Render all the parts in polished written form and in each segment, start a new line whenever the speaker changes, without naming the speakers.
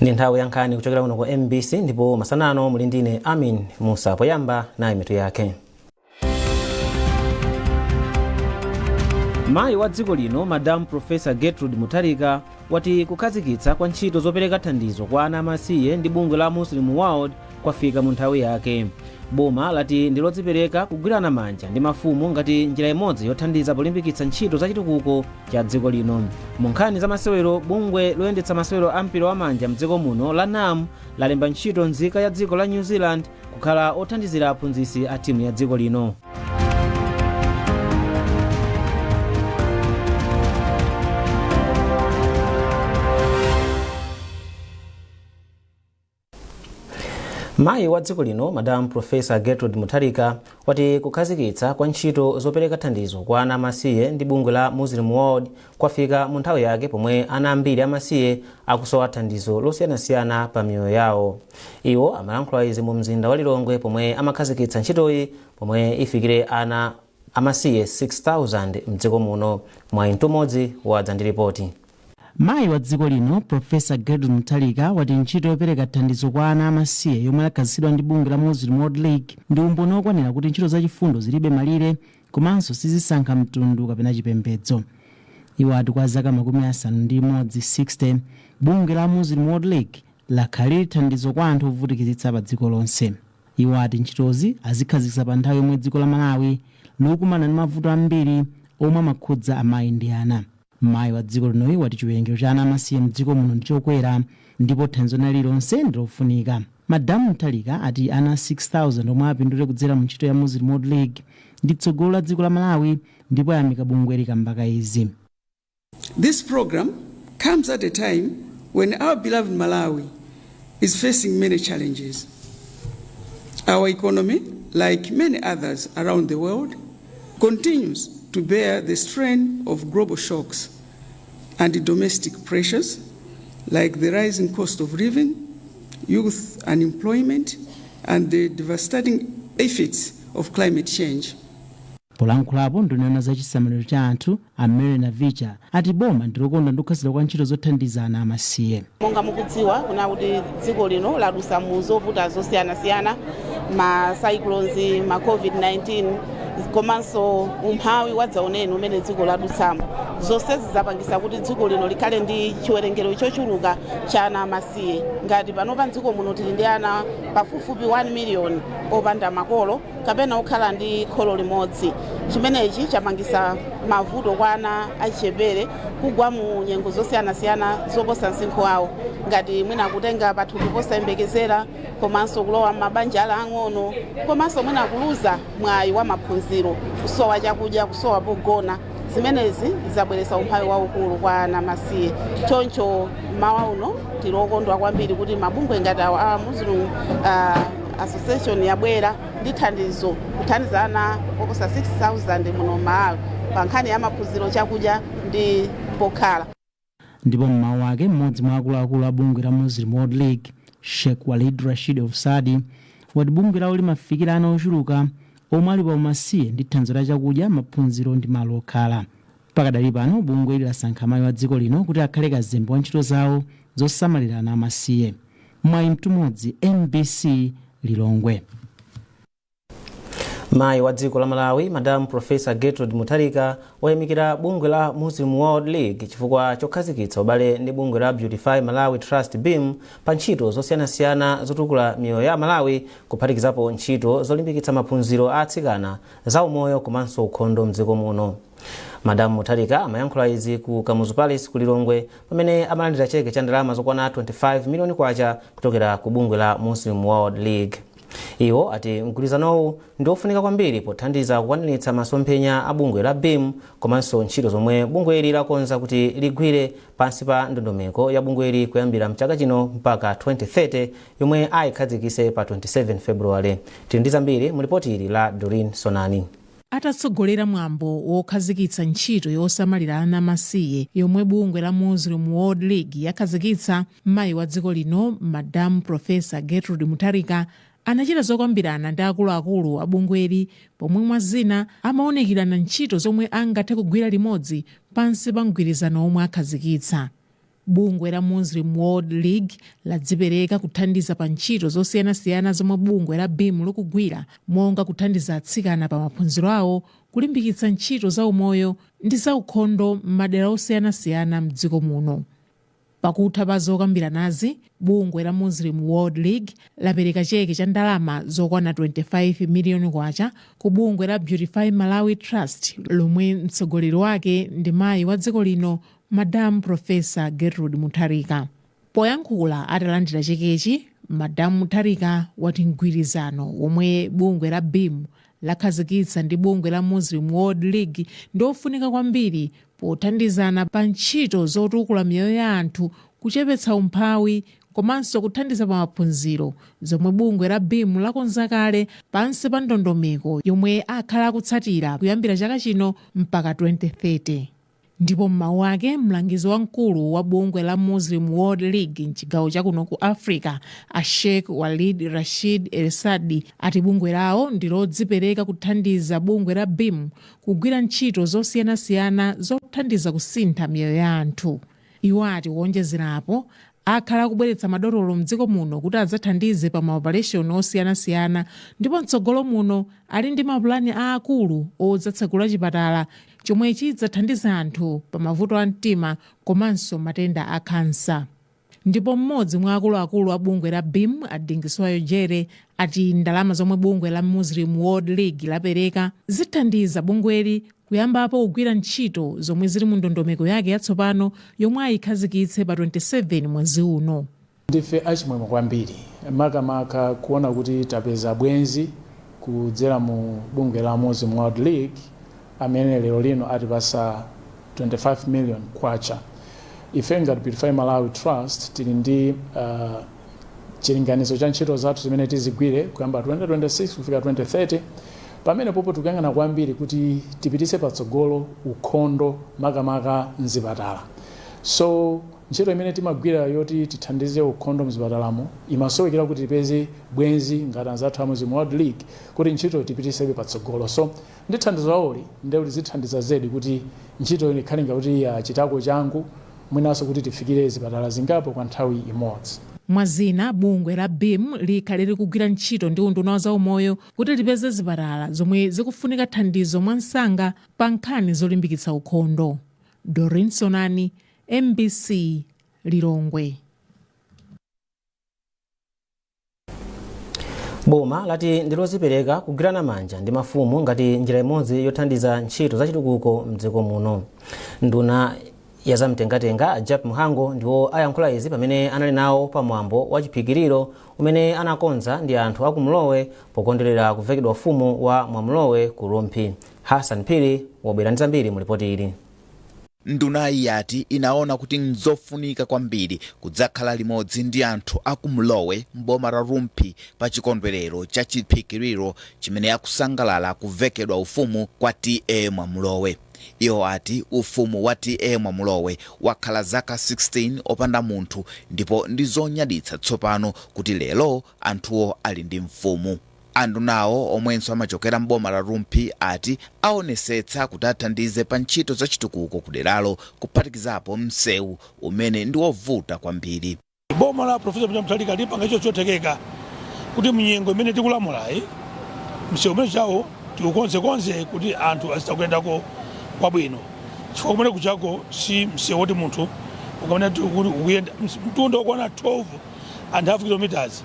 Ndi nthawi ya nkhani kuchokera kuno ku MBC ndipo masanano muli ndine Amin Musa poyamba nayi mitu yake. Mayi wa dziko lino Madam Professor Gertrude Mutharika wati kukhazikitsa kwa ntchito zopereka thandizo kwa ana amasiye ndi bungwe la Muslim World kwafika mu nthawi yake. Boma lati ndilodzipereka kugwirana manja ndi mafumu ngati njira imodzi yothandiza polimbikitsa ntchito za chitukuko cha dziko lino. Mu nkhani za masewero, bungwe loyendetsa masewero a mpira wa manja mdziko muno la NAM lalemba ntchito nzika ya dziko la New Zealand kukhala othandizira aphunzitsi a timu ya dziko lino. Mayi wa dziko lino Madam Professor Gertrude Mutharika wati kukhazikitsa kwa ntchito zopereka thandizo kwa ana amasiye ndi bungwe la Muslim World kwafika mu nthawi yake pomwe ana ambiri amasiye akusowa thandizo losiyanasiyana pa miyoyo yawo. Iwo amalankhula izi mu mzinda wa Lilongwe pomwe amakhazikitsa ntchitoyi pomwe ifikire ana amasiye 6,000 mdziko muno. Mwayi mtumodzi wadza ndi ripoti.
Mayi wa dziko lino Professor Gertrude Mutharika wati ntchito yopereka thandizo kwa ana amasiye yomwe yakhazikitsidwa ndi bungwe la Muslim World League ndi umboni okwanira kuti ntchito zachifundo zilibe malire komanso sizisankha mtundu kapena chipembedzo. Iwo ati kwa zaka 60 bungwe la Muslim World League lakhalira thandizo kwa anthu ovutikitsitsa pa dziko lonse. Iwo ati ntchitozi azikhazikitsa pa nthawi yomwe dziko la Malawi likukumana ndi mavuto ambiri omwe amakhudza amayi ndi ana. Mayi wa dziko linoyi wati chiwerengero cha ana amasiye mdziko muno ndichokwera ndipo thandizo lililonse ndilofunika. Madam Mutharika ati ana 6,000 omwe apindule kudzera mu ntchito ya Muslim World League ndi tsogolo la dziko la Malawi ndipo ayamika bungwe likambaka izi.
This program comes at a time when our beloved Malawi is facing many challenges. Our economy, like many others around the world, continues to bear the strain of global shocks and domestic pressures like the rising cost of living, youth unemployment, and the devastating effects of climate change.
Polankhulapo nduna za chisamaliro cha anthu Mary Navicha ati boma ndilokonda kukhazikitsa kwa ntchito zothandiza ana amasiye.
Monga mukudziwa kuna kuti dziko lino ladusa mu zovuta zosiyanasiyana, ma cyclones, ma COVID-19 komanso umphawi wadzaoneni umene dziko ladutsamo. Zonsezi zapangisa kuti dziko lino likhale ndi chiwerengero chochuluka cha ana amasiye. Ngati panopa dziko muno tili ndi ana pafupifupi 1 million opanda makolo kapena okhala ndi kholo limodzi. Chimenechi chapangisa mavuto kwa ana achichepere kugwa mu nyengo zosiyanasiyana zoposa msinkhu wawo, ngati mwina kutenga pathupi posayembekezera komanso kulowa m'mabanja ang'ono komanso mwina kuluza mwayi wa maphunziro, kusowa chakudya, kusowa pogona. Zimenezi zabweretsa umphawi waukulu kwa ana amasiye. Choncho mawa uno tilokondwa kwambiri kuti mabungwe ngati a Muslim Association yabwera ndi thandizo kuthandiza ana oposa 6,000 muno Malawi pa nkhani ya maphunziro, chakudya ndi pokhala.
Ndipo mmawu wake mmodzi mwa akuluakulu a bungwe la Muslim World League, Sheikh Walid Rashid of Saudi, wati bungwe lawo limafikira ana ochuluka omwe ali pa umasiye ndi thandizo la chakudya, maphunziro ndi malo okhala. Pakadali pano bungwe lasankha mayi wa dziko lino kuti akhale kazembe wa ntchito zawo zosamalira ana amasiye. Mwayi mtumodzi, MBC Lilongwe.
Mayi wa dziko la Malawi Madam Professor Gertrude Mutharika wayamikira bungwe la Muslim World League chifukwa chokhazikitsa ubale ndi bungwe la Beautify Malawi Trust BIM pa ntchito zosiyanasiyana zotukula miyoyo ya Malawi, kuphatikizapo ntchito zolimbikitsa maphunziro a atsikana, zaumoyo komanso ukhondo mdziko muno. Madam Mutharika amayankhula izi ku Kamuzu Palace ku Lilongwe pamene amalandira cheke cha ndalama zokwana 25 miliyoni kwacha kuchokera ku bungwe la Muslim World League. Iwo ati mgwirizanowu ndi ofunika kwambiri pothandiza kukwaniritsa masomphenya a bungwe la BIM komanso ntchito zomwe bungweli lakonza kuti ligwire pansi pa ndondomeko ya bungweli kuyambira mchaka chino mpaka 2030 yomwe ayikhazikitse pa 27 February. Tili ndi zambiri mu ripoti ili la Doreen Sonani.
Atatsogolera mwambo wokhazikitsa ntchito yosamalira ana amasiye yomwe bungwe la Muslim World League yakhazikitsa, mayi wa dziko lino Madam Professor Gertrude Mutharika anachita zokambirana ndi akuluakulu a bungweli pomwe mwazina amaonekirana ntchito zomwe angathe kugwira limodzi pansi pa mgwirizano omwe akhazikitsa. bungwe la Muslim World League ladzipereka kuthandiza pa ntchito zosiyanasiyana zomwe bungwe la BEAM likugwira, monga kuthandiza atsikana pa maphunziro awo, kulimbikitsa ntchito za umoyo ndi za ukhondo m'madera osiyanasiyana m'dziko muno. Pakutha pa zokambiranazi, bungwe la Muslim World League lapereka cheke cha ndalama zokwana 25 miliyoni kwacha ku bungwe la Beautify Malawi Trust, lomwe mtsogoleri wake ndi mayi wa dziko lino Madam Professor Gertrude Mutharika. Poyankhula atalandira chekechi, Madam Mutharika wati mgwirizano womwe bungwe la BEAM lakhazikitsa ndi bungwe la Muslim World League ndofunika kwambiri pothandizana pa ntchito zotukula miyoyo ya anthu, kuchepetsa umphawi komanso kuthandiza pa maphunziro, zomwe bungwe la BEAM lakonza kale pansi pa ndondomeko yomwe akhala akutsatira kuyambira chaka chino mpaka 2030. Ndipo m'mawu ake, mlangizi wamkulu wa bungwe la Muslim World League mchigawo chakuno ku Africa, Sheikh Walid Rashid El Sadi, ati bungwe lawo ndilodzipereka kuthandiza bungwe la BEAM kugwira ntchito zosiyanasiyana zothandiza kusintha miyoyo ya anthu. Iwo ati kuonjezerapo akhala kubweretsa madotolo mdziko muno kuti adzathandize pa maoperation osiyanasiyana, ndipo mtsogolo muno ali ndi mapulani aakulu odzatsekula chipatala chomwe chidzathandiza anthu pa mavuto a mtima komanso matenda a kansa. Ndipo mmodzi mwa akuluakulu a bungwe la BEAM, Adingiswayo Jere, ati ndalama zomwe bungwe la Muslim World League lapereka zithandiza bungweli kuyambapo kugwira ntchito zomwe zili mu ndondomeko yake yatsopano yomwe ayikhazikitse pa 27 mwezi uno.
Ndife achimwemwe kwambiri makamaka kuona kuti tapeza bwenzi kudzera mu bungwe la Muslim World League amene lero lino atipasa 25 million kwacha. Ife ngati Beautify Malawi Trust tili ndi chilinganizo cha ntchito zathu zimene tizigwire kuyamba 2026 kufika 2030, pamene popo tikuyang'ana kwambiri kuti tipitise patsogolo ukhondo makamaka mzipatala. So ntchito imene timagwira yoti tithandize ukhondo mzipatalamo imasowekera kuti tipeze bwenzi ngati anzathu a Muslim World League kuti ntchito tipitisebe patsogolo. So ndi thandizo lawoli ndi kuti zithandiza zedi kuti ntchito ikhale ngati chitako changu mwinanso kuti tifikire zipatala zingapo kwa nthawi imodzi.
Mwazina, bungwe la BEAM likhale likugwira ntchito ndi unduna wa zaumoyo kuti lipeze zipatala zomwe zikufunika thandizo mwansanga pa nkhani zolimbikitsa ukhondo. Doreen Sonani, MBC, Lilongwe.
Boma lati ndilozipereka kugwirana manja ndi mafumu ngati njira imodzi yothandiza ntchito zachitukuko mdziko muno. Nduna ya zamtengatenga Jap Muhango ndiwo ayankhula izi pamene anali nawo pamwambo wa chiphikiriro umene anakonza ndi anthu akumlowe pokondwerera kuvekedwa ufumu wa Mwamlowe ku Rompi. Hassan Phiri wabwera ndi zambiri mu ripoti ili.
Ndunayi yati inaona kuti nzofunika kwambiri kudzakhala limodzi ndi anthu akumlowe mboma la Rompi pa chikondwerero cha chiphikiriro chimene akusangalala kuvekedwa ufumu kwa T.A. Mwamlowe. Iwo ati ufumu wa T.A. Mwamlowe wakhala zaka 16 opanda munthu, ndipo ndizonyaditsa tsopano kuti lero anthuwo ali ndi mfumu. Andunawo omwenso amachokera mboma la Rompi ati aonesetsa kuti athandize pa ntchito zachitukuko kuderalo, kuphatikizapo msewu umene ndi wovuta kwambiri.
Boma la Profesa Mutharika lipanga icho chotekeka kuti mnyengo imene tikulamulayi msewu umene chawo tiukonzekonze kuti anthu azitakwendako kwabwino. Chifukwa kumene kuchako si msewu woti munthu ukamene ukuyenda mtunda okwana 12.5 kilometers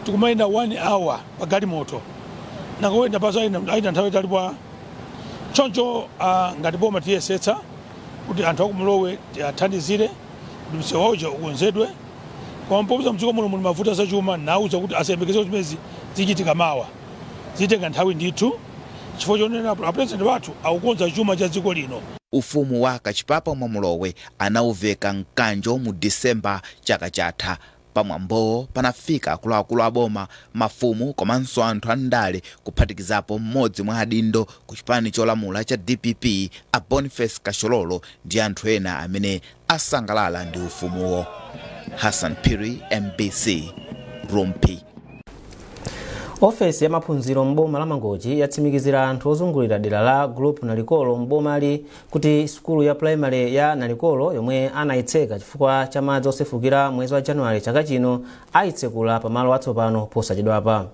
tikumayenda 1 hour pa galimoto nakuyenda paso ayina nthawi talipwa choncho ngati boma tiyesetsa kuti anthu akumlowe athandizire kuti msewu wawo ukonzedwe koma mpoza mdziko muno muli mavuto zachuma nauza kuti asayembekeze kuti zimezi zichitika mawa zitenga nthawi ndithu chifukwa chonena apresident wathu akukonza chuma cha dziko lino.
Ufumu wa Kachipapa Mwamlowe anauveka mkanjo mu Disemba chaka chatha. Pamwambo panafika akuluakulu aboma, mafumu komanso anthu andale kuphatikizapo mmodzi mwa adindo ku chipani cholamula cha DPP a Boniface Kashololo ndi anthu ena amene asangalala ndi ufumuwo. Hassan Phiri, MBC, Rompi.
Ofesi ya maphunziro mboma la Mangochi yatsimikizira anthu ozungulira dera la group Nalikolo mbomali kuti sukulu ya primary ya Nalikolo yomwe anayitseka chifukwa cha madzi osefukira mwezi wa January chaka chino ayitsekula pamalo atsopano posachedwapa.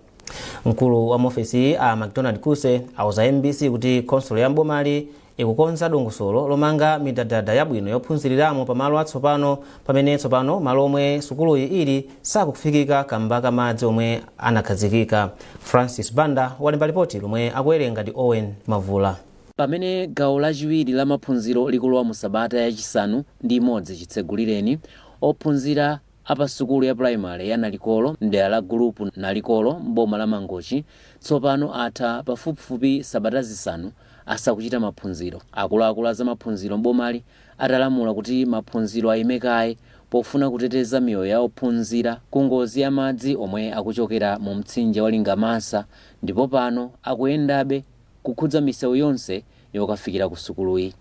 Mkulu wa ofesi a McDonald Kuse auza MBC kuti konsolo ya mbomali ikukonza dongosolo lomanga midadada yabwino yophunziriramo pamalo atsopano pamene tsopano malo omwe sukuluyi ili sakufikika kamba ka madzi omwe anakhazikika. Francis Banda walemba ripoti lomwe akuwerenga ndi Owen Mavula.
Pamene gawo lachiwiri la maphunziro likulowa mu sabata yachisanu ndi imodzi chitsegulireni, ophunzira apa sukulu ya primary ya Nalikolo mdera la group Nalikolo mboma la Mangochi tsopano atha pafupifupi sabata zisanu asakuchita maphunziro. Akuluakulu za maphunziro mbomali atalamula kuti maphunziro ayimekaye pofuna kuteteza miyoyo ya ophunzira ku ngozi ya madzi omwe akuchokera mu mtsinje wa Lingamasa, ndipo pano akuyendabe kukhudza misewu yonse yokafikira ku sukuluyi.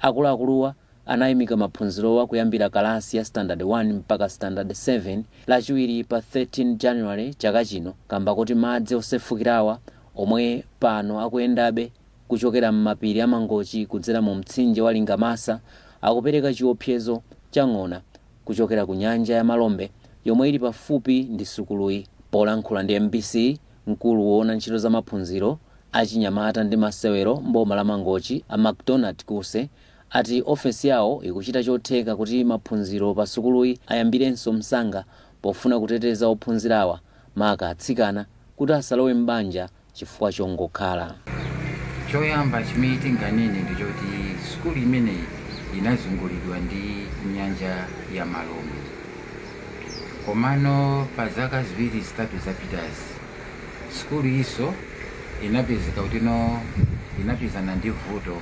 Akuluakuluwa anayimika maphunzirowa kuyambira kalasi ya standard 1 mpaka standard 7 lachiwiri pa 13 January chaka chino kamba kuti madzi osefukirawa omwe pano akuyendabe kuchokera m'mapiri a Mangochi kudzera mu mtsinje wa Lingamasa akupereka chiopsezo chang'ona kuchokera ku nyanja ya Malombe yomwe ili pafupi ndi sukuluyi. Polankhula ndi MBC, mkulu woona ntchito za maphunziro achinyamata ndi masewero mboma la Mangochi a McDonald Kuse ati ofesi yawo ikuchita chotheka kuti maphunziro pa sukuluyi ayambirenso msanga pofuna kuteteza ophunzirawa maka atsikana kuti asalowe mbanja chifukwa chongokhala.
Choyamba chimene tinganene ndichoti sukulu imeneyi inazungulidwa ndi nyanja ya Malombe. Komano pa zaka ziwiri zitatu zapitazi sukulu iso inapezeka kuti inapezana ndi vuto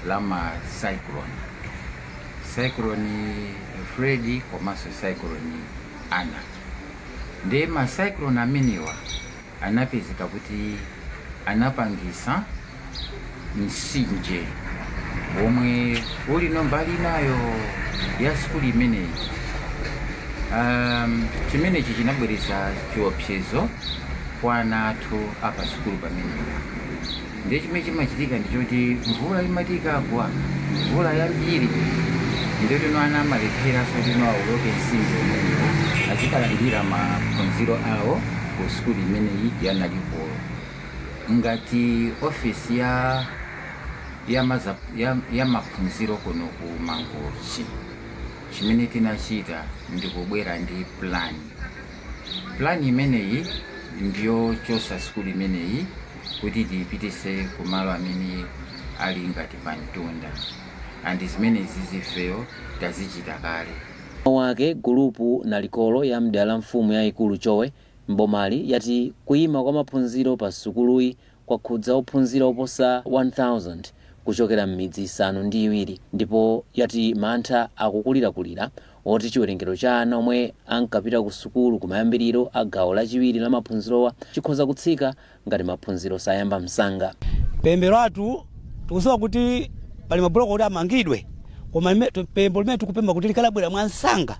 la ma cyclone Freddy komanso cyclone Ana. Ndi ma cyclone amenewa anapezeka kuti anapangisa mtsinje omwe uli mbali nayo ya sukulu imeneyi. Chimenechi chinabweretsa chiopsezo kwa ana athu apa sukulu pamenepa. Ndi chimene chimachitika ndichoti mvula imatika kwa mvula yambiri ndiyoti ana amalephera sotino awoloke mtsinje umenewo azikalandira maphunziro awo ku sukulu imeneyi ya Nalikolo. Ngati ofesi ya maphunziro kuno ku Mangochi chimene tinachita ndikubwera ndi plan imeneyi ndiyo chosa sukulu imeneyi kuti tiyipitise kumalo amene ali ngati pa mtunda, andi zimene zizifeyo tazichita kale.
Wake gulupu Nalikolo ya mdera la mfumu ya ikulu Chowe mbomali yati kuyima kwa maphunziro pa sukuluyi kwakhudza ophunzira oposa 1000 kuchokera m'midzi isanu ndi iwiri, ndipo yati mantha akukulirakulira oti chiwerengero cha ana omwe ankapita ku sukulu kumayambiriro a gawo lachiwiri la maphunzirowa chikhoza kutsika ngati maphunziro sayamba msanga.
Pembero athu tikusowa kuti pali mabuloko kuti amangidwe, koma pembo limene tikupemba kuti likalabwera mwansanga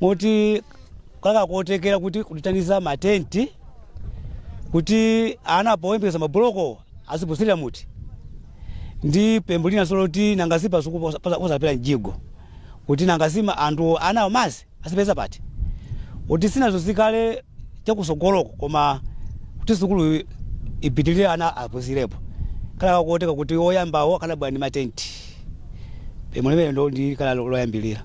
moti kaka kotekera kuti kutitaniza matenti kuti ana poyembekeza mabuloko azipusirira muti. Ndi pembo lina solo kuti nangasipa suku posapera njigo kuti nangasima anthu anawo mazi asipeza pati kuti sinazo zikale chakusogoloko koma kuti sukulu ipitirire ana apuzirepo kala koteka kuti oyambawo akanabwera ndi matenti. Pembo limene ndo ndi kala loyambilira.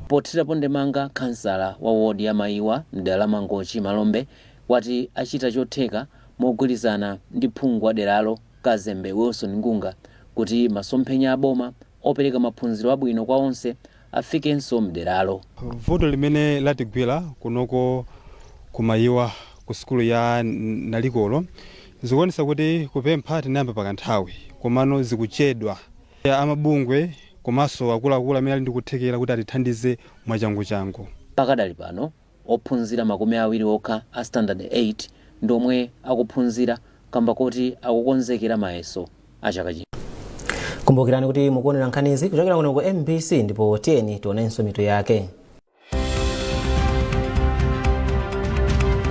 Pothirapo ndemanga kansala wa wodi ya Maiwa mdera la Mangochi Malombe wati achita chotheka mogwirizana ndi phungu wa deralo Kazembe Wilson Ngunga kuti masomphenya aboma opereka maphunziro abwino kwa onse afikenso mderalo.
Vuto limene latigwira kunoko kumaiwa ku sukulu ya Nalikolo zikuonesa kuti kupempha tinayamba pakanthawi komano zikuchedwa. Amabungwe komanso akuluakulu amene ali ndi kuthekera kuti atithandize mwachangu.
Pakadali pano ophunzira makumi awiri okha a standard 8 ndomwe akuphunzira kamba kuti akukonzekera mayeso achaka chino.
Kumbukirani kuti mukuonera nkhanizi kuchokera kuno ku MBC, ndipo tiyeni tionenso mitu yake.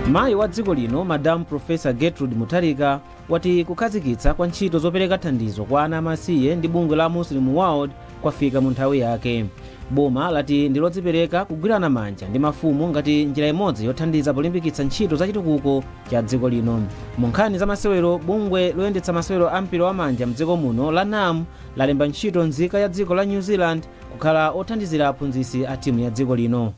mayi wa dziko lino Madam Profesa Gertrude Mutharika wati kukhazikitsa kwa ntchito zopereka thandizo kwa ana amasiye ndi bungwe la Muslim World kwafika mu nthawi yake. Boma lati ndi lodzipereka kugwirana manja ndi mafumu ngati njira imodzi yothandiza polimbikitsa ntchito za chitukuko cha dziko lino. Mu nkhani za masewero, bungwe loyendetsa masewero a mpira wa manja mdziko muno la NAM lalemba ntchito nzika ya dziko la New Zealand kukhala othandizira aphunzitsi a timu ya dziko lino.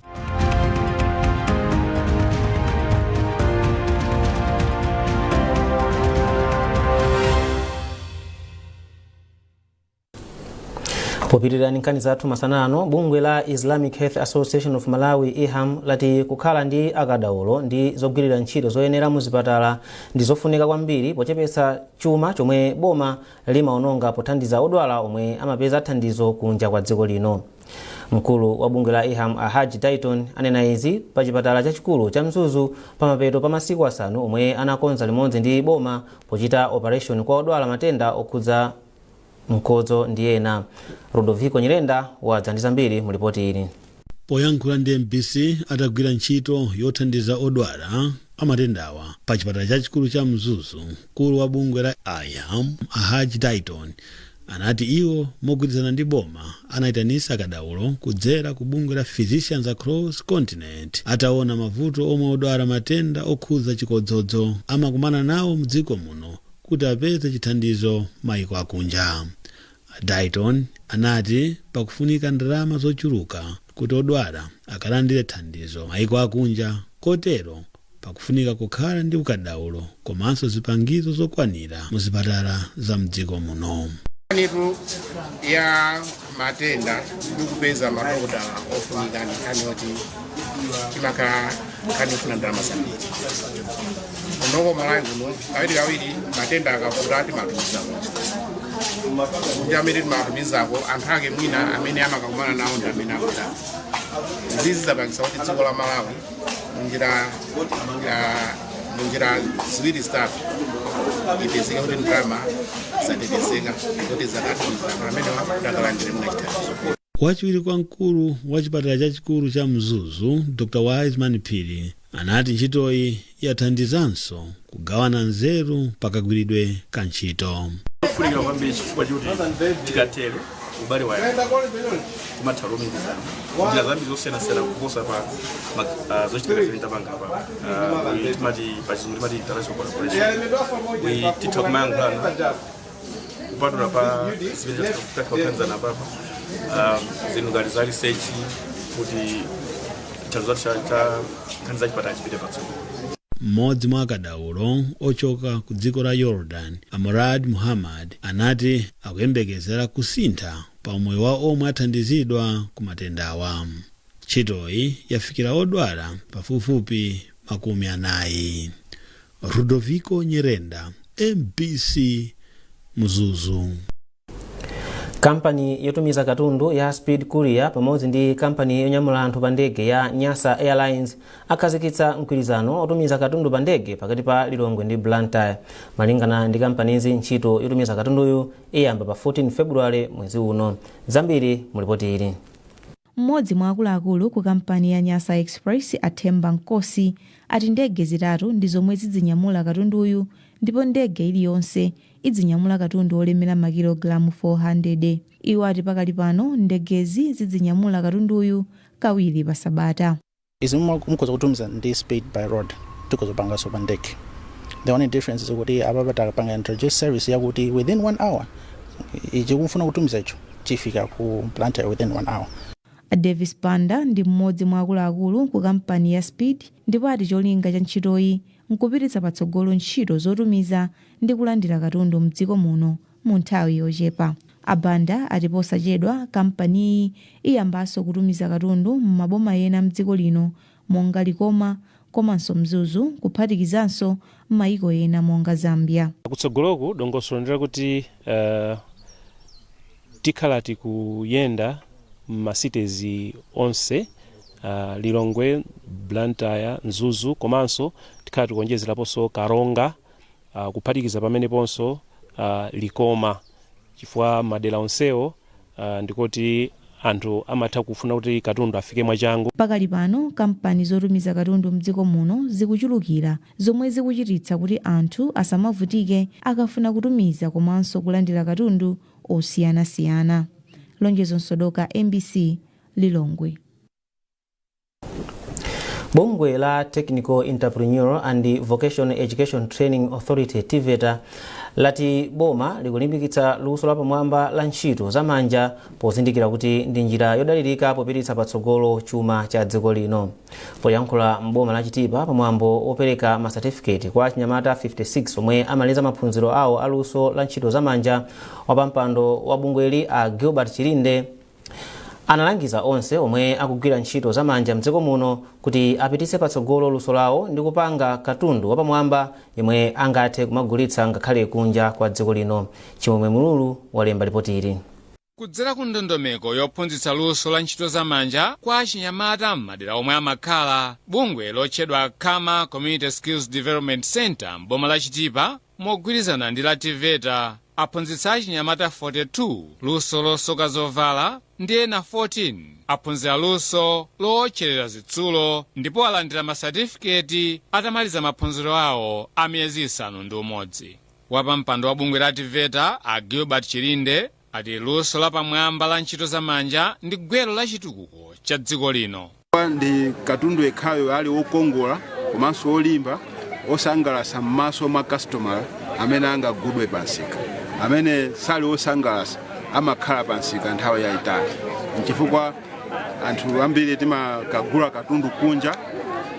Popitirira nkhani zathu masanano, bungwe la Islamic Health Association of Malawi IHAM lati kukhala ndi akadaulo ndi zogwirira ntchito zoyenera mu zipatala ndi zofunika kwambiri pochepetsa chuma chomwe boma limaononga pothandiza odwala omwe amapeza thandizo kunja kwa dziko lino. Mkulu wa bungwe la IHAM Haji Dayton anena izi pa chipatala chachikulu cha Mzuzu pamapeto pa masiku asanu omwe anakonza limodzi ndi boma pochita operation kwa odwala matenda okhudza mkodzo ndi ena. Rodoviko Nyirenda wadza ndi zambiri mu ripoti ili.
Poyankhula ndi MBC atagwira ntchito yothandiza odwala amatendawa pa chipatala chachikulu cha Mzuzu, mkulu wa bungwe la IHAM Haji Dayton anati iwo mogwirizana ndi boma anaitanisa akadaulo kudzera ku bungwe la Physicians Across Continent ataona mavuto omwe odwala matenda okhudza chikodzodzo amakumana nawo mdziko muno kuti apeze chithandizo maiko akunja. Dayton anati pakufunika ndalama zochuluka kuti odwala akalandire thandizo maiko akunja, kotero pakufunika kukhala ndi ukadaulo komanso zipangizo zokwanira mu zipatala za mdziko muno.
Nitu ya matenda ndikupeza madokotala ofunika nkhani yoti chimakhala nkhani yofuna ndalama zambiri. Unoko Malawi kuno kawiri matenda akavuta timatumizako. Amene timatumizako anthu ake mwina amene amakakumana nawo ndi amene akuda. Izi zapangisa kuti dziko la Malawi munjira ziwiri zitatu ipezeka kuti ndalama zatetezeka kuti zakatulizana amene wakalandire mungachithandizo.
Wachiwiri kwa mkulu wa chipatala chachikulu cha Mzuzu, Dr. Wiseman Phiri, anati ntchitoyi yathandizanso kugawana nzeru pakagwiridwe ka ntchito.
Kufunika kwambiri chifukwa choti tikatere ubale wa kumathalumikizana njira zambiri zosiyanasiyana kuposa pa zochitika zimene tapanga apa timati pachizungu timati international collaboration titha kumayankhulana kupatula pa zimene takuthandizana apapa zinthu ngati za research kuti thandizo cha nkhani za chipatala chipite patsogolo.
Mmodzi mwa akadaulo ochoka ku dziko la Jordan, Amrad Muhammad, anati akuyembekezera kusintha pa moyo wa omwe athandizidwa ku matendawa. Ntchitoyi yafikira odwala pafupifupi 40. Rudoviko Nyirenda, MBC, Mzuzu.
Kampani yotumiza katundu ya Speed Courier pamodzi ndi kampani yonyamula anthu pa ndege ya Nyasa Airlines akhazikitsa mgwirizano otumiza katundu pa ndege pakati pa Lilongwe ndi Blantyre. Malingana ndi kampanizi, ntchito yotumiza katunduyu iyamba pa 14 February mwezi uno. Zambiri mu ripoti ili.
Mmodzi mwa akuluakulu ku kampani ya Nyasa Express Athemba Nkosi ati ndege zitatu ndi zomwe zidzinyamula katunduyu, ndipo ndege iliyonse idzinyamula katundu olemera makilogramu 400. Iwo ati pakali pano ndegezi zidzinyamula katunduyu kawiri pa sabata.
Izimwe mukhoza kutumiza ndi speed by road tikuzopangaso pa ndege. The only difference is kuti ababa takapanga introduce service yakuti within 1 hour ichi kumfuna kutumiza icho chifika ku Blantyre within 1 hour.
Davis Banda ndi mmodzi mwa akuluakulu ku kampani ya Speed, ndipo ati cholinga cha ntchitoyi nkupititsa patsogolo ntchito zotumiza ndi kulandira katundu mdziko muno mu nthawi yochepa. Abanda ati posachedwa kampaniyi iyambanso kutumiza katundu m'maboma ena mdziko lino monga Likoma komanso Mzuzu, kuphatikizanso m'mayiko ena monga Zambia.
Kutsogoloku dongosolo ndira kuti tikhala tikuyenda m'masitezi onse, Lilongwe, Blantyre, Mzuzu, komanso tikhala tikuonjezeraponso Karonga, kuphatikiza pameneponso Likoma, chifukwa madera onsewo ndikuti anthu amatha kufuna kuti katundu afike mwachangu.
Pakali pano kampani zotumiza katundu mdziko muno zikuchulukira, zomwe zikuchititsa kuti anthu asamavutike akafuna kutumiza komanso kulandira katundu osiyanasiyana. Lonjezo Nsodoka, MBC, Lilongwe.
Bungwe la Technical Entrepreneurial and Vocational Education Training Authority TVETA lati boma likulimbikitsa luso lapamwamba la ntchito zamanja pozindikira kuti ndi njira yodalirika popititsa patsogolo chuma cha dziko lino. Poyankhula mboma la Chitipa pamwambo wopereka ma certificate kwa achinyamata 56 omwe amaliza maphunziro awo aluso la ntchito zamanja, wapampando wa bungweli a Gilbert Chilinde analangiza onse omwe akugwira ntchito zamanja mdziko muno kuti apititse patsogolo luso lawo ndi kupanga katundu wapamwamba yemwe angathe kumagulitsa ngakhale kunja kwa dziko lino. Chimwemwe Mululu walemba ripoti ili.
Kudzera ku ndondomeko yophunzitsa luso la ntchito zamanja kwa achinyamata m'madera omwe amakhala, bungwe lotchedwa Khama Community Skills Development Center mboma la Chitipa mogwirizana ndi la TVETA aphunzitsa achinyamata 42 luso losoka zovala ndi ena 14 aphunzira luso lootcherera zitsulo ndipo alandira masatifiketi atamaliza maphunziro awo a miyezi 6. Wapampando wa bungwe la TVETA a Gilbert Chilinde ati luso lapamwamba la ntchito zamanja ndi gwero la chitukuko cha dziko lino.
Ndi katundu ekhayo ali wokongola komanso olimba osangalatsa m'maso mwa customer amene angagudwe pansika, amene sali osangalatsa amakhala pansika nthawi yayitali. Chifukwa anthu ambiri timakagula katundu kunja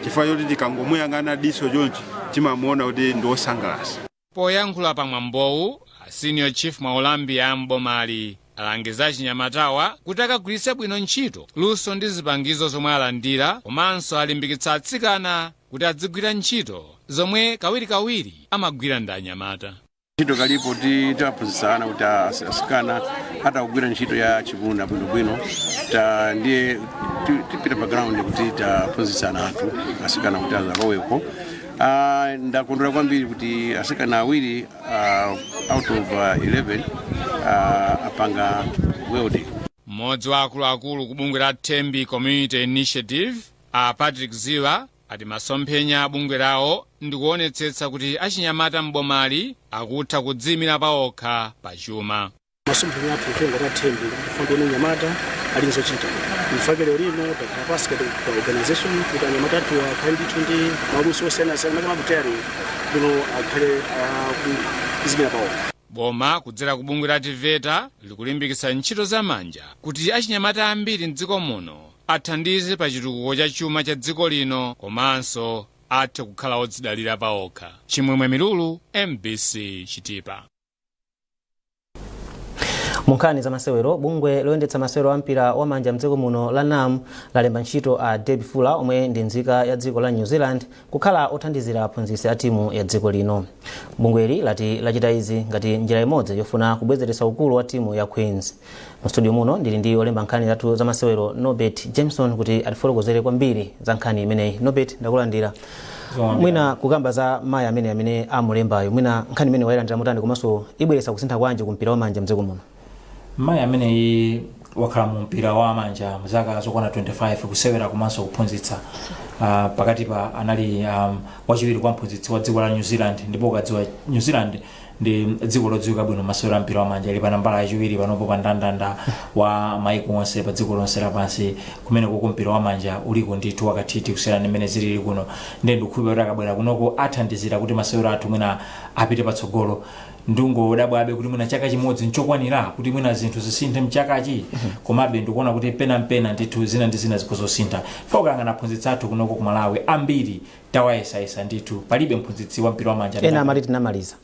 chifukwa choti tikangomuyang'ana diso chonchi timamuona kuti ndi osangalatsa.
Poyankhula pamwambowu, Senior Chief Maulambi ya mbomali alangiza achinyamatawa kuti akagwiritse bwino ntchito luso ndi zipangizo zomwe alandira, komanso alimbikitsa atsikana kuti adzigwira ntchito zomwe kawirikawiri amagwira ndi anyamata.
Ntchito kalipo timaphunzitsana kuti asikana atagwira ntchito ya chipunda bwinobwino, ndiye tipita pa ground kuti taphunzitsana anthu asikana kuti azaloweko. Ndakondwera kwambiri kuti asikana awiri out of 11 apanga welding. Mmodzi wa akuluakulu ku bungwe la Tembi Community Initiative a Patrick Ziwa ati masomphenya a bungwe lawo ndi kuonetsetsa kuti achinyamata mbomali akutha kudziyimira paokha pachuma.
Masomphenya athu kutenga ta Tembi kufunda nyamata ali nzochita ndifake lero lino takapasika kwa organization kuti anyamata athu akhandithu ndi maluso osiyanasiyana kama kutero bino akhale kuzimira paokha.
Boma kudzera ku bungwe la TVETA likulimbikitsa ntchito zamanja kuti achinyamata ambiri mdziko muno athandize pa chitukuko cha chuma cha dziko lino komanso athe kukhala odzidalira paokha. Chimwemwe Mululu, MBC Chitipa.
Munkhani za masewero, bungwe loyendetsa masewero ampira wamanja mdziko muno la NAM lalemba ntchito a Debbie Fuller omwe ndi nzika ya dziko la New Zealand kukhala othandizira aphunzitsi a timu ya dziko lino. Bungweli lati lachita izi ngati njira imodzi yofuna kubwezeretsa ukulu wa timu ya Queens. Mu studio muno ndili ndi olemba nkhani zathu za masewero Norbert Jameson kuti atifotokozere kwambiri za nkhani imeneyi. Norbert, ndakulandira. Mwina kugamba za maya amene amulembayo, mwina nkhani imene wayilandira mutani komanso ibweretsa kusintha kwanje ku mpira wamanja mdziko muno.
Maya amene wakhala mu mpira wa manja mzaka zokwana 25 kusewera komanso kuphunzitsa pakati pa anali wachiwiri kwa mphunzitsi wa dziko la New Zealand, ndipo ukadziwa New Zealand ndi dziko lodziwika bwino masewera mpira wa manja, ili pa nambala yachiwiri panopo pa ndandanda wa maiko onse pa dziko lonse lapansi kumene kuko mpira wa manja uliko ndithu wakathithi kusiyana mmene zilili kuno. Ndi ndikukhulupirira kuti akabwera kunoko athandizira kuti masewera athu mwina apite patsogolo. Ndungo dabwabe kuti mwina chaka chimodzi nchokwanira kuti mwina zinthu zisinthe mchakachi, komabe ndikuona kuti pena ndithu zina ndi zina zikuzosintha. Foka ngana aphunzitsi athu kunoko ku Malawi ambiri tawayesa ndithu palibe mphunzitsi wa mpira wa manja.
Ena amati tinamaliza.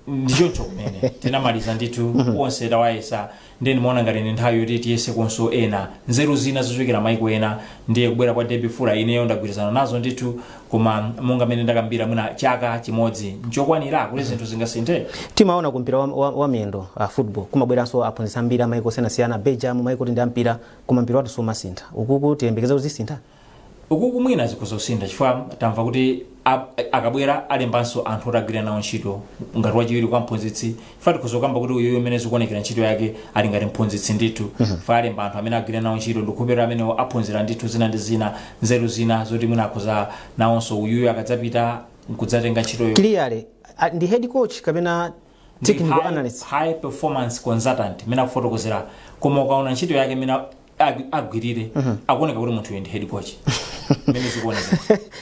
Ndichocho kumene tinamaliza ndithu onse tawayesa, ndi ndimaona ngati ndi nthawi yoti tiyese konso ena nzeru zina zochokera maiko ena. Ndiye kubwera kwa Debbie Fuller ineyo ndagwirizana nazo ndithu, koma monga mmene ndakambira mwina chaka chimodzi nchokwanira kuti zinthu zingasinthe.
Timaona ku mpira wa miyendo football kumabweranso aphunzitsi ambiri amaiko osiyanasiyana, Belgium maiko ndi ampira, koma mpira wathu sumasintha. Ukuku tiyembekeza kuti zisintha.
Ukuku mwina zikuzosintha chifukwa tamva kuti akabwera alembanso anthu otagwira nawo ntchito ngati wachiwiri kwa mphunzitsi fati kuzokamba kuti uyoyo amene zikuonekera ntchito yake ali ngati mphunzitsi ndithu fa alemba anthu amene agwira nawo ntchito ndikuphera amene aphunzira ndithu zina ndi zina nzeru zina zoti mwina akhoza nawonso uyuyo akadzapita nkudzatenga ntchitoyo
clearly ndi head coach kapena technical analyst
high performance consultant mena kufotokozera koma ukaona ntchito yake mena agwirire akuoneka kuti munthu ndi head coach mene zikuoneka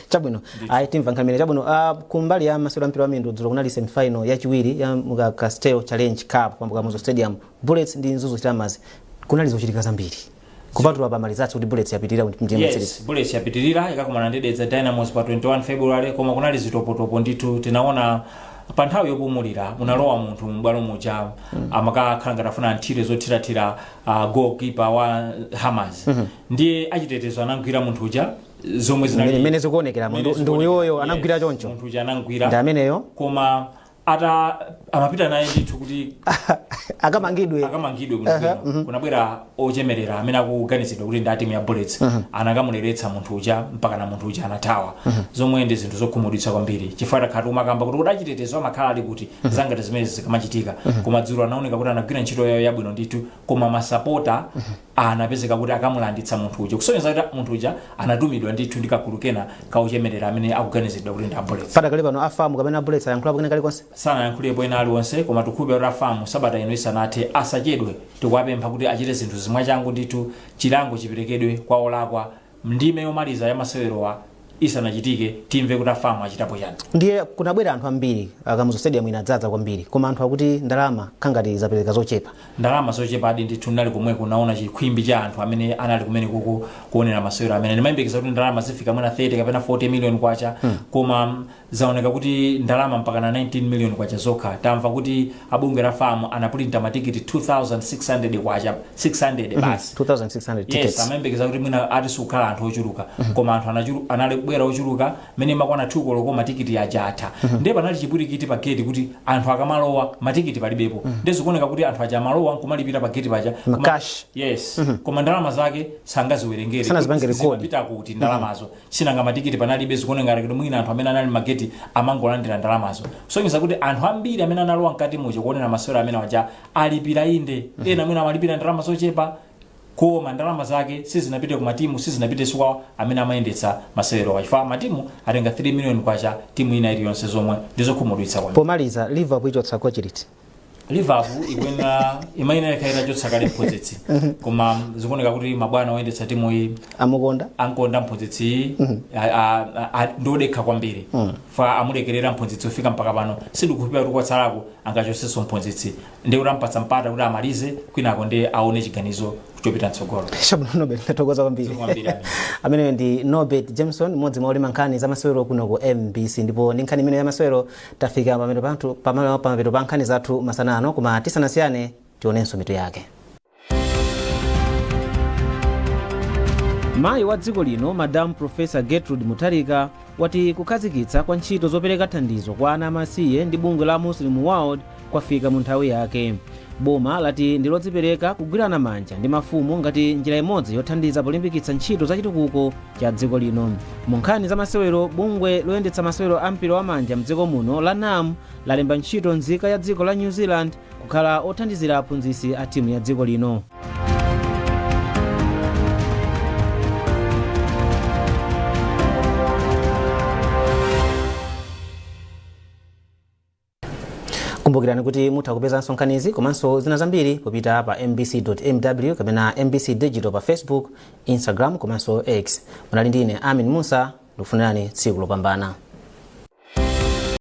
chabwino timva nkamene chabwino kumbali ya masewero ampira wa miyendo dzulo kunali semifinal yachiwiri ya Muga Castel Challenge Cup pambuka Muzo Stadium. Bullets ndi Mzuzu Chitamazi kunali zochitika zambiri kupatula pa malizatsi kuti Bullets yapitirira kuti mtimu
yes Bullets yapitirira ikakumana ndi Dedza Dynamos pa 21 February koma kunali zitopotopo ndithu tinaona pa nthawi yopumulira munalowa munthu m'bwalo muja amakakhala ngati afuna nthire zothirathira goalkeeper wa Hammers ndiye achitetezo anagwira munthu uja zomwe zinali
mene zikuonekera ndi uyoyo anagwira choncho
munthu uja anagwira
ndi ameneyo
koma amapita naye ndithu kuti
akamangidwe
kunabwera ochemerera amene akuganizidwa kuti ndi timu ya Bullets anakamuleretsa munthu uja mpaka na munthu uja anathawa zomwe ndi zinthu zokhumudwitsa kwambiri chifukwa takhala umakamba kuti kuti achitetezo amakhala ali kuti zangati zimene zikamachitika koma dzulo anaoneka kuti anagwira ntchito yayo yabwino ndithu koma masapota anapezeka kuti akamulanditsa munthu uja kusonyeza kuti munthu uja anatumidwa ndithu ndi kakulu kena kauchemerera amene akuganizidwa kuti ndi Bullets
padakale pano afamu kapena Bullets ayankhula bwino kalikonse
sana yankhuliyepo ena aliwonse koma tikhupe kuti afamu sabata ino isanathe asachedwe tikuwapempha kuti achite zinthu zimwe changu ndithu chilango chiperekedwe kwa olakwa ndime yomaliza ya masewerowa isanachitike timve kuti afamu achitapo chani
ndiye kunabwera anthu ambiri Muzo Stadium inadzaza kwambiri koma anthu akuti ndalama khangati zapereka zochepa
ndalama zochepa adi ndithu nali kumwe kunaona chikhwimbi cha anthu amene anali kumene kuku kuonera masewero amene ndimayembekeza kuti ndalama zifika mwina 30 kapena 40 million kwacha koma zaoneka kuti ndalama mpaka na 19 million kwacha zokha tamva kuti abunge la famu anapulinta matikiti 2600 kwacha 600 basi
2600 tickets
yes amayembekeza kuti mwina ati sukhala anthu ochuluka koma anthu anali bwera ochuluka mene makwana 2 koloko matikiti ajatha ndiye panali chipwirikiti pa gate kuti anthu akamalowa matikiti palibepo ndiye kuoneka kuti anthu aja malowa nkumalipira pa gate paja
cash
yes koma ndalama zake sangaziwerengere zimapita kuti ndalamazo sinanga matikiti panalibe zikuoneka kuti mwina anthu amene anali mageti amangolandira ndalamazo kusonyeza kuti anthu ambiri amene analowa mkati mucho kuonera masewero amene waja alipira inde ena mwina amalipira ndalama zochepa koma ndalama zake sizinapite ku matimu sizinapite kwa amene amayendetsa masewero wachifukwa matimu atenga 3 million kwacha timu ina iliyonse zomwe ndizokhumudwitsa kwambiri.
Pomaliza Liverpool ichotsa kochiliti
Liverpool ikwena imaina kaira chotsa kale mphunzitsi koma zikuoneka kuti mabwana oyendetsa timu iyi ankonda mphunzitsi ndodekha kwambiri fa amulekerera mphunzitsi ufika mpaka pano sindikuphipira kuti kwatsalako angachotsenso mphunzitsi ndi kuti ampatsa mpata kuti amalize kwinako ndi aone chiganizo kuchopita mtsogolo.
Nobel natokoza kwambiri amene ndi Norbert Jameson mmodzi mwa olema nkhani za masewero kuno ku MBC ndipo ndi nkhani imene ya masewero tafika pamapeto pa nkhani zathu masanano koma tisanasiyane tionenso mitu yake. Mayi wa dziko lino Madam Professor Gertrude Mutharika wati kukhazikitsa kwa ntchito zopereka thandizo kwa ana amasiye ndi bungwe la Muslim World kwafika mu nthawi yake. Boma lati ndilodzipereka kugwirana manja ndi mafumu ngati njira imodzi yothandiza polimbikitsa ntchito za chitukuko cha dziko lino. Mu nkhani za masewero bungwe loyendetsa masewero ampira wa manja mdziko muno la NAM lalemba ntchito nzika ya dziko la New Zealand kukhala othandizira aphunzitsi a timu ya dziko lino. Kumbukirani kuti mutha kupezanso nkhanizi komanso zina zambiri popita pa mbc.mw kapena MBC Digital pa Facebook, Instagram komanso X. Munali ndine Amin Musa, ndikufunirani tsiku lopambana.